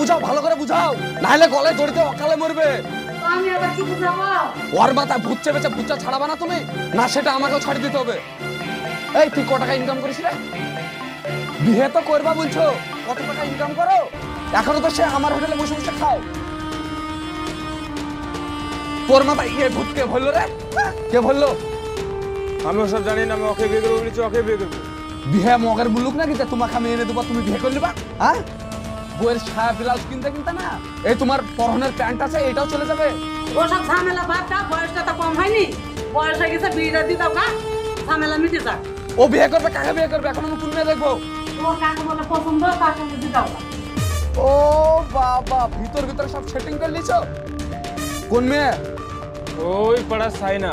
বুঝাও, ভালো করে বুঝাও, নাহলে গলায় দড়িতে অকালে মরবে। আমি আবার কি বুঝাবো? ওর মাথায় ভূত চেপেছে, ভূতটা ছাড়াবা না তুমি? না সেটা আমাকেও ছাড়ি দিতে হবে। এই তুই কত টাকা ইনকাম করিস রে? বিয়ে তো করবা বলছো, কত টাকা ইনকাম করো? এখনো তো সে আমার হোটেলে বসে বসে খাও। তোর মাথায় কে ভূত কে বললো রে? কে বললো? আমি ওসব জানি না। আমি ওকে বিয়ে করবো বলেছি, ওকে বিয়ে করবো। বিয়ে মগের মুলুক নাকি যে তোমাকে আমি এনে দেবো তুমি বিয়ে করলে বা? হ্যাঁ, বইয়ের ছায়া ব্লাউজ কিনতে কিনতে না এই তোমার পরনের প্যান্ট আছে এটাও চলে যাবে। ওসব ঝামেলা বাদটা, বয়সটা তো কম হয়নি, বয়স হয়ে গেছে, বিয়েটা দিতে গা, ঝামেলা মিটে যাক। ও বিয়ে করবে, কাকে বিয়ে করবে? এখন আমি কোন মেয়ে দেখবো? তোমার কাকে বলে পছন্দ তার সঙ্গে দিতে গা। ও বাবা, ভিতর ভিতর সব সেটিং করে নিছো। কোন মেয়ে? ওই পাড়া সাইনা।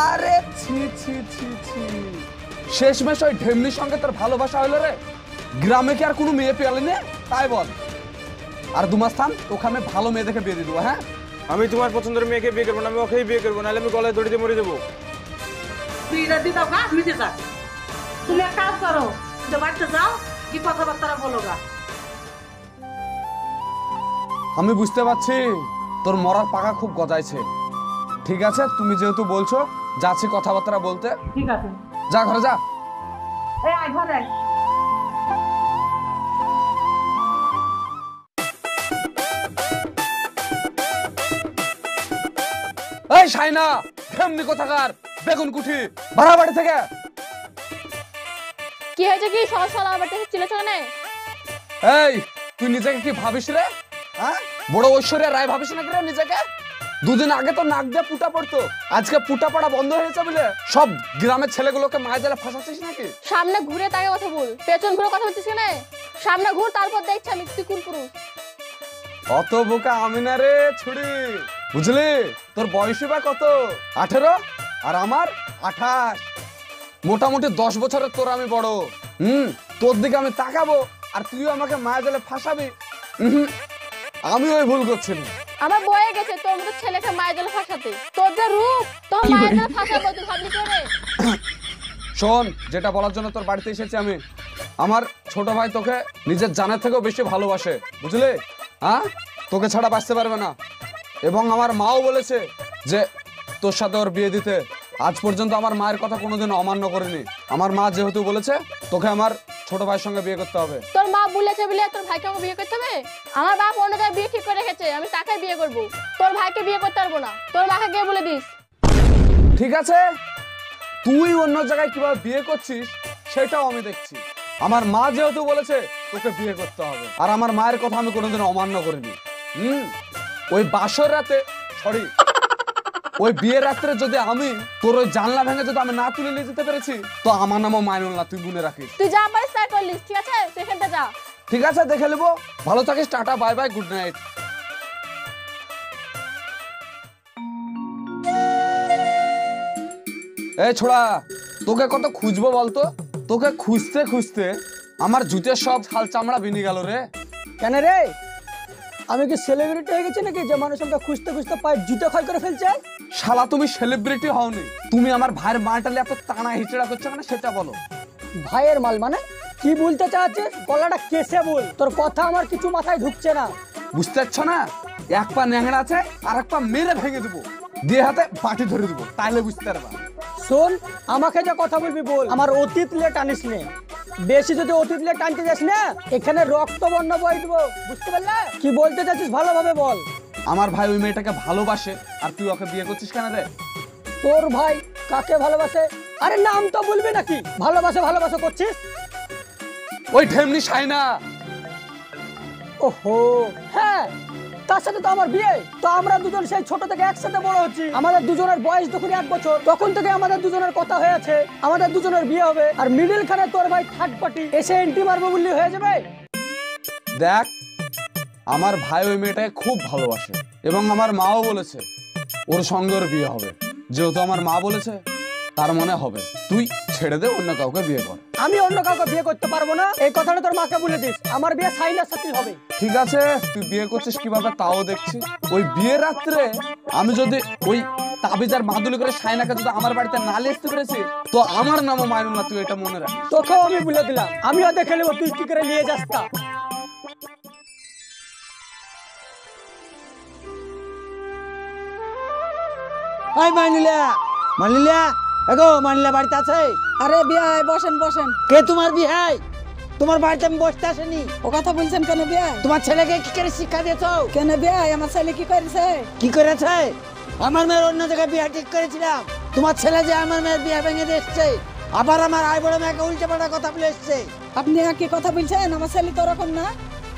আরে ছি ছি ছি ছি, শেষমেশ ওই ঢেমনির সঙ্গে তোর ভালোবাসা হলো রে? গ্রামে কি আর কোনো মেয়ে পেলে না? তাই বল। আর 2 মাস থাম, তোকে আমি ভালো মেয়ে দেখে বিয়ে দিয়ে দেবো। হ্যাঁ, আমি তোমার পছন্দের মেয়েকে বিয়ে করবো না, আমি ওকেই বিয়ে করবো, নাহলে আমি গলায় দড়িতে মরে যাবো। বিয়েটা দিতে গা, মিটে যাক। তুমি এক কাজ করো, যে বাড়িতে যাও, কি কথাবার্তা বলো গা। আমি বুঝতে পারছি তোর মরার পাকা খুব গজাইছে। ঠিক আছে, তুমি যেহেতু বলছো, যাচ্ছি কথাবার্তা বলতে। ঠিক আছে, যা ঘরে যা। এই আয় ঘরে আয়। এই শাইনা, এমনি কোথাকার বেগুন কুঠি, বাড়াবাড়ি থেকে। কি হয়েছে? কি সকাল আমার বাড়িতে ছিল চলে? এই তুই নিজেকে কি ভাবিস রে? হ্যাঁ, বড় ঐশ্বরিয়া রায় ভাবিস নাকি রে নিজেকে? 2 দিন আগে তো নাক দিয়ে পুটা পড়তো, আজকে পুটা পড়া বন্ধ হয়েছে বলে সব গ্রামের ছেলেগুলোকে মায়ের জালে ফাঁসাচ্ছিস নাকি? সামনে ঘুরে তাকে কথা বল, পেছন ঘুরে কথা বলছিস কেন? সামনে ঘুর, তারপর দেখছি আমি তুই কোন পুরুষ। অত বোকা আমি না রে ছুরি, বুঝলি? তোর বয়সই বা কত? 18 আর আমার 28। মোটামুটি 10 বছরের তোর আমি বড়। তোর দিকে আমি তাকাবো আর তুইও আমাকে মায়ের জালে ফাঁসাবি? আমি ওই ভুল করছি না। আমার বয়ে গেছে তোর মতো ছেলেকে মায়ের জলে ফাঁসাতে। তোর যে রূপ, তোর মায়ের জলে ফাঁসাবো তুই ভাবলি করে? শোন, যেটা বলার জন্য তোর বাড়িতে এসেছি আমি, আমার ছোট ভাই তোকে নিজের জানের থেকেও বেশি ভালোবাসে, বুঝলি? হ্যাঁ, তোকে ছাড়া বাঁচতে পারবে না। এবং আমার মাও বলেছে যে তোর সাথে ওর বিয়ে দিতে। আজ পর্যন্ত আমার মায়ের কথা কোনোদিন অমান্য করিনি। আমার মা যেহেতু বলেছে তোকে আমার ছোট ভাইয়ের সঙ্গে বিয়ে করতে হবে। তোর মা বলেছে বলে তোর ভাইকে আমাকে বিয়ে করতে হবে? আমার বাপ অন্য জায়গায় বিয়ে ঠিক করে রেখেছে, আমি তাকে বিয়ে করব। তোর ভাইকে বিয়ে করতে পারবো না। তোর মাকে গিয়ে বলে দিস। ঠিক আছে, তুই অন্য জায়গায় কিভাবে বিয়ে করছিস সেটাও আমি দেখছি। আমার মা যেহেতু বলেছে তোকে বিয়ে করতে হবে, আর আমার মায়ের কথা আমি কোনোদিন অমান্য করিনি। ওই বাসর রাতে, সরি, ওই বিয়ের রাত্রে যদি আমি তোর ওই জানলা ভেঙে যদি আমি না তুলে নিয়ে যেতে পেরেছি, তো আমার নামও মাইনুল না, তুই মনে রাখিস। তুই যা পারিস তাই করলিস, ঠিক আছে? তুই এখানটা যা। ঠিক আছে, দেখে নেবো। ভালো থাকিস, tata, bye bye, good night. এই ছোড়া, তোকে কত খুঁজবো বলতো? তোকে খুঁজতে খুঁজতে আমার জুতের সব ছাল চামড়া বেরিয়ে গেল রে। কেন রে? আমি কি সেলিব্রিটি হয়ে গেছি নাকি যে মানুষ আমাকে খুঁজতে খুঁজতে পায়ে জুতো ক্ষয় করে ফেলছে? শালা, তুমি সেলিব্রিটি হওনি, তুমি আমার ভাইয়ের মালটালে এত টানা হিচড়া করছো মানে সেটা বলো। ভাইয়ের মাল মানে কি বলতে চাচ্ছিস? গলাটা কেসে বল, তোর কথা আমার কিছু মাথায় ঢুকছে না। বুঝতে পারছো না? এক পা ন্যাংড়া আছে আর এক পা মেরে ভেঙে দেবো, দিয়ে হাতে বাটি ধরে দেবো, তাইলে বুঝতে পারবা। শোন, আমাকে যে কথা বলবি বল, আমার অতীত লে টানিস নে। বেশি যদি অতীত লে টানতে যাস না, এখানে রক্ত বর্ণ বই দেবো, বুঝতে পারলে? কি বলতে চাচ্ছিস ভালোভাবে বল। আমার ভাই ওই মেয়েটাকে ভালোবাসে, আর তুই ওকে বিয়ে করছিস কেন রে? তোর ভাই কাকে ভালোবাসে? আরে নাম তো বলবি নাকি? ভালোবাসে ভালোবাসা করছিস? ওই ঢেমনি শাইনা। ওহো, হ্যাঁ, তার সাথে তো আমার বিয়ে। তো আমরা দুজন সেই ছোট থেকে একসাথে বড় হচ্ছি। আমাদের দুজনের বয়স যখন 1 বছর, তখন থেকে আমাদের দুজনের কথা হয়ে আছে আমাদের দুজনের বিয়ে হবে। আর মিডিল খানে তোর ভাই থার্ড পার্টি এসে এন্ট্রি মারবে বললি হয়ে যাবে? দেখ, আমার ভাই ওই মেয়েটাকে খুব ভালোবাসে এবং আমার মাও বলেছে ওর সঙ্গে ওর বিয়ে হবে। যেহেতু আমার মা বলেছে, তার মনে হবে। তুই ছেড়ে দে, অন্য কাউকে বিয়ে কর। আমি অন্য কাউকে বিয়ে করতে পারবো না, এই কথাটা তোর মাকে বলে দিস। আমার বিয়ে সাইনার সাথেই হবে। ঠিক আছে, তুই বিয়ে করছিস কিভাবে তাও দেখছি। ওই বিয়ের রাত্রে আমি যদি ওই তাবিজার মাদুলি করে শাইনাকে যদি আমার বাড়িতে না নিয়ে আসতে পেরেছি, তো আমার নামও মাইনুল না, তুই এটা মনে রাখিস। তোকেও আমি বলে দিলাম, আমিও দেখে নেবো তুই কি করে নিয়ে যাস তা। ওই মানিলা মানিলা এগো মানিলা বাড়িতে আছে? আরে বিয়াই বসেন বসেন। কে তোমার বিহাই? তোমার বাড়িতে আমি বসতে আসেনি। ও কথা বলছেন কেন বিয়াই? তোমার ছেলেকে কি করে শিক্ষা দিয়েছো? কেন বিয়াই আমার ছেলে কি করেছে? কি করেছে? আমার মেয়ের অন্য জায়গায় বিয়ে ঠিক করেছিলাম। তোমার ছেলে যে আমার মেয়ের বিয়ে ভেঙে দিয়ে এসছে, আবার আমার আই বড় মেয়েকে উল্টে পাল্টা কথা বলে এসছে। আপনি কি কথা বলছেন? আমার ছেলে তো ওরকম না।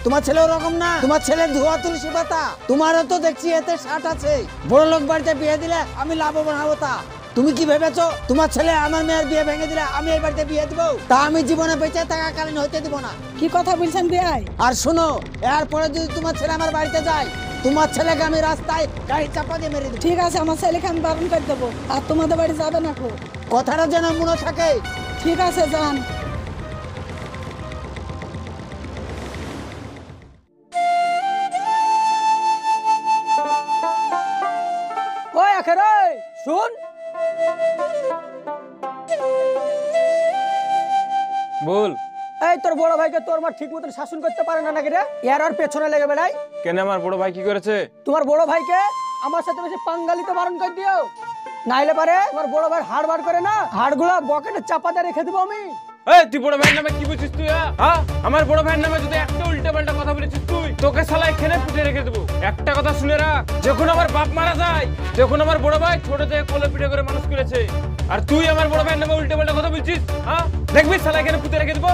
তোমার ছেলে ওরকম না। তোমার ছেলে ধোয়া তুলসী পাতা। তোমারও তো দেখছি এতে ষাট আছে। বড় লোক বাড়িতে বিয়ে দিলে আমি লাভবান হবো। তা তুমি কি ভেবেছো তোমার ছেলে আমার মেয়ের বিয়ে ভেঙে দিলে আমি এই বাড়িতে বিয়ে দিব? তা আমি জীবনে বেঁচে থাকাকালীন হইতে দিব না। কি কথা বলছেন বিয়াই? আর শোনো, এরপরে যদি তোমার ছেলে আমার বাড়িতে যায়, তোমার ছেলেকে আমি রাস্তায় গাড়ি চাপা দিয়ে মেরে দেব। ঠিক আছে, আমার ছেলেকে আমি বারণ করে দেবো। আর তোমাদের বাড়ি যাবে না খো। কথাটা যেন মনে থাকে। ঠিক আছে, যান। ওই আখেরে শুন। বল। এই তোর বড় ভাইকে তোর মা ঠিক মতন শাসন করতে পারে না নাকি রে? এর আর পেছনে লেগে বেড়াই। কেন আমার বড় ভাই কি করেছে? তোমার বড় ভাইকে আমার সাথে বেশি পাঙ্গালিতে বারণ করে দিও, নাইলে পারে তোমার বড় ভাই হাড় বার করে না, হাড়গুলা বকেটে চাপাতে রেখে দেবো আমি। এই তুই বড় ভাইয়ের নামে কি বলছিস তুই? হ্যাঁ, আমার বড় ভাইয়ের নামে যদি একটা উল্টা পাল্টা কথা বলেছিস তুই, তোকে শালা এখানে পুঁতে রেখে দেবো। একটা কথা শুনে রাখ, যখন আমার বাপ মারা যায়, যখন আমার বড় ভাই ছোট থেকে কোলে পিঠে করে মানুষ করেছে, আর তুই আমার বড় ভাইয়ের নামে উল্টা পাল্টা কথা বলছিস, হ্যাঁ দেখবি শালা এখানে পুঁতে রেখে দেবো।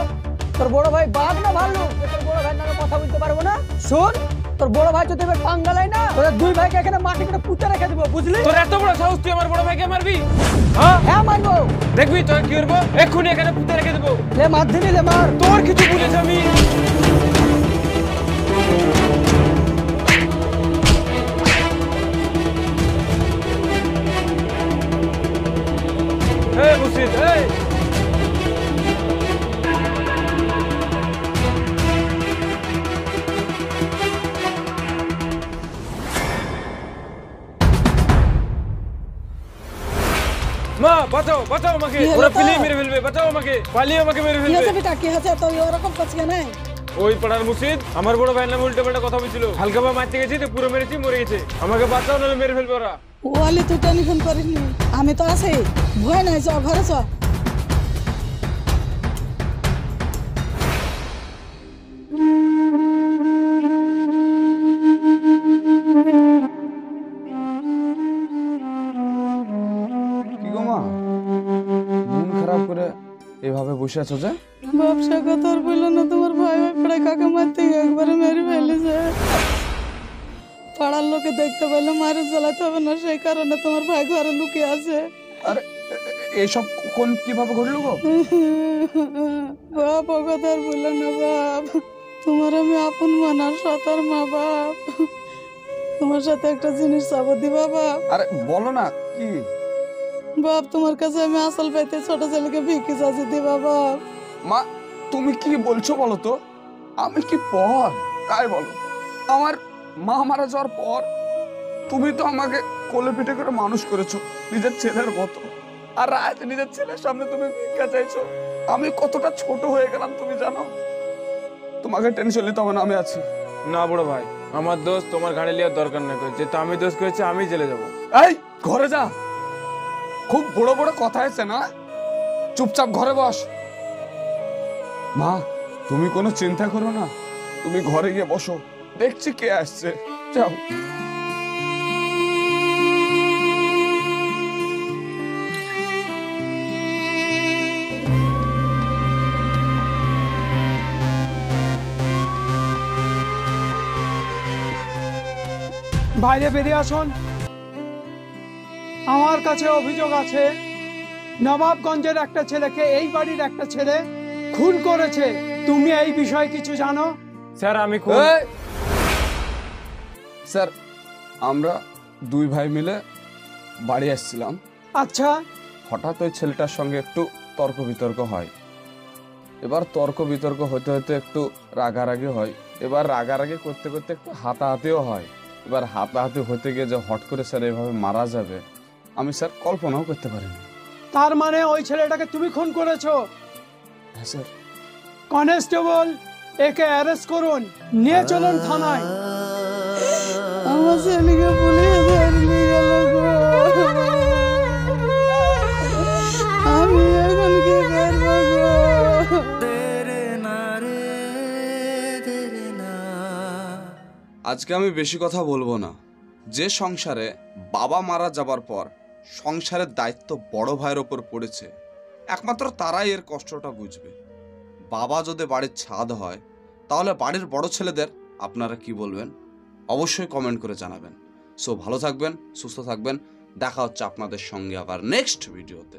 তোর বড় ভাই বাঘ না ভালো, তোর বড় ভাইয়ের নামে কথা বলতে পারবো না? শোন, তোর বড় ভাই যদি এবার পাঙ্গালাই না, তোর দুই ভাইকে এখানে মাটি করে পুঁতে রেখে দেবো, বুঝলি? তোর এত বড় সাহস, তুই আমার বড় ভাইকে মারবি? হ্যাঁ হ্যাঁ মারবো। দেখবি তোর কি করবো, এক্ষুনি এখানে পুঁতে রেখে দেবো। লে মার দিনি, লে মার। তোর কিছু বলেছে আমি? এই মুর্শিদ, এই মা বাঁচাও, বাঁচাও আমাকে, ওরা পিলিয়ে মেরে ফেলবে, বাঁচাও আমাকে, পালিয়ে আমাকে মেরে কি ফেলবে। হয়েছে বেটা, কি হয়েছে? তো ওরকম করছে কেন? ওই পাড়ার মুর্শিদ আমার বড় ভাইয়ের নামে উল্টো পাল্টা কথা বলছিল, হালকা বা মারতে গেছি তো পুরো মেরেছি, মরে গেছে। আমাকে বাঁচাও, নাহলে মেরে ফেলবে ওরা। ওয়ালি তুই টেনশন করিস নি, আমি তো আছি, ভয় নাই, চ ঘরে চ। কি গো মা, মন খারাপ করে এভাবে বসে আছো যে? ব্যবসা কথা আর বললো না, তোমার ভাই ভাই পড়ায় কাকা মারতে একবারে মেরে ফেলেছে। পাড়ার লোকে দেখতে পেলে মারে জ্বালাতে হবে না, সেই কারণে তোমার ভাই ঘরে লুকিয়ে আছে। আরে এইসব কোন কিভাবে ঘটলো গো? বাপ ও কথা আর বললো না বাপ, তোমার আমি আপন মানার সতার মা বাপ, তোমার সাথে একটা জিনিস চাবো দিবা বাপ? আরে বলো না কি? বাপ তোমার কাছে আমি আসল পাইতে ছোট ছেলেকে ভিক্ষি চাচ্ছি, দিবা বাপ? মা তুমি কি বলছো বলো তো? আমি কি পর তাই বলো? আমার মা মারা যাওয়ার পর তুমি তো আমাকে কোলে পিঠে করে মানুষ করেছো নিজের ছেলের মতো, আর আজ নিজের ছেলের সামনে তুমি ভিক্ষা চাইছো। আমি কতটা ছোট হয়ে গেলাম তুমি জানো? তোমাকে টেনশন নিতে হবে না, আমি আছি। না বড় ভাই, আমার দোষ তোমার ঘাড়ে লিয়ার দরকার নেই, যেহেতু আমি দোষ করেছি আমি জেলে যাবো। এই ঘরে যা, খুব বড় বড় কথা আছে না, চুপচাপ ঘরে বস। মা তুমি কোনো চিন্তা করো না, তুমি ঘরে গিয়ে বসো, দেখছি কে আসছে, যাও। বাইরে বেরিয়ে আসুন। আমার কাছে অভিযোগ আছে, নবাবগঞ্জের একটা ছেলেকে এই বাড়ির একটা ছেলে খুন করেছে। তুমি এই বিষয়ে কিছু জানো? স্যার আমি এই! স্যার আমরা দুই ভাই মিলে বাড়ি আসছিলাম, আচ্ছা, হঠাৎ ওই ছেলেটার সঙ্গে একটু তর্ক বিতর্ক হয়। এবার তর্ক বিতর্ক হতে হতে একটু রাগারাগি হয়, এবার রাগারাগি করতে করতে একটু হাতাহাতিও হয়। এবার হাতাহাতি হতে গিয়ে যে হট করে স্যার এভাবে মারা যাবে আমি স্যার কল্পনাও করতে পারিনি। তার মানে ওই ছেলেটাকে তুমি খুন করেছো? হ্যাঁ স্যার। কনস্টেবল, একে অ্যারেস্ট করুন, নিয়ে চলুন থানায়। আমার ছেলেকে পুলিশ ধরে নিয়ে গেল গো। আজকে আমি বেশি কথা বলবো না। যে সংসারে বাবা মারা যাবার পর সংসারের দায়িত্ব বড় ভাইয়ের ওপর পড়েছে, একমাত্র তারাই এর কষ্টটা বুঝবে। বাবা যদি বাড়ির ছাদ হয়, তাহলে বাড়ির বড় ছেলেদের আপনারা কি বলবেন অবশ্যই কমেন্ট করে জানাবেন। সো ভালো থাকবেন, সুস্থ থাকবেন, দেখা হচ্ছে আপনাদের সঙ্গে আবার নেক্সট ভিডিওতে।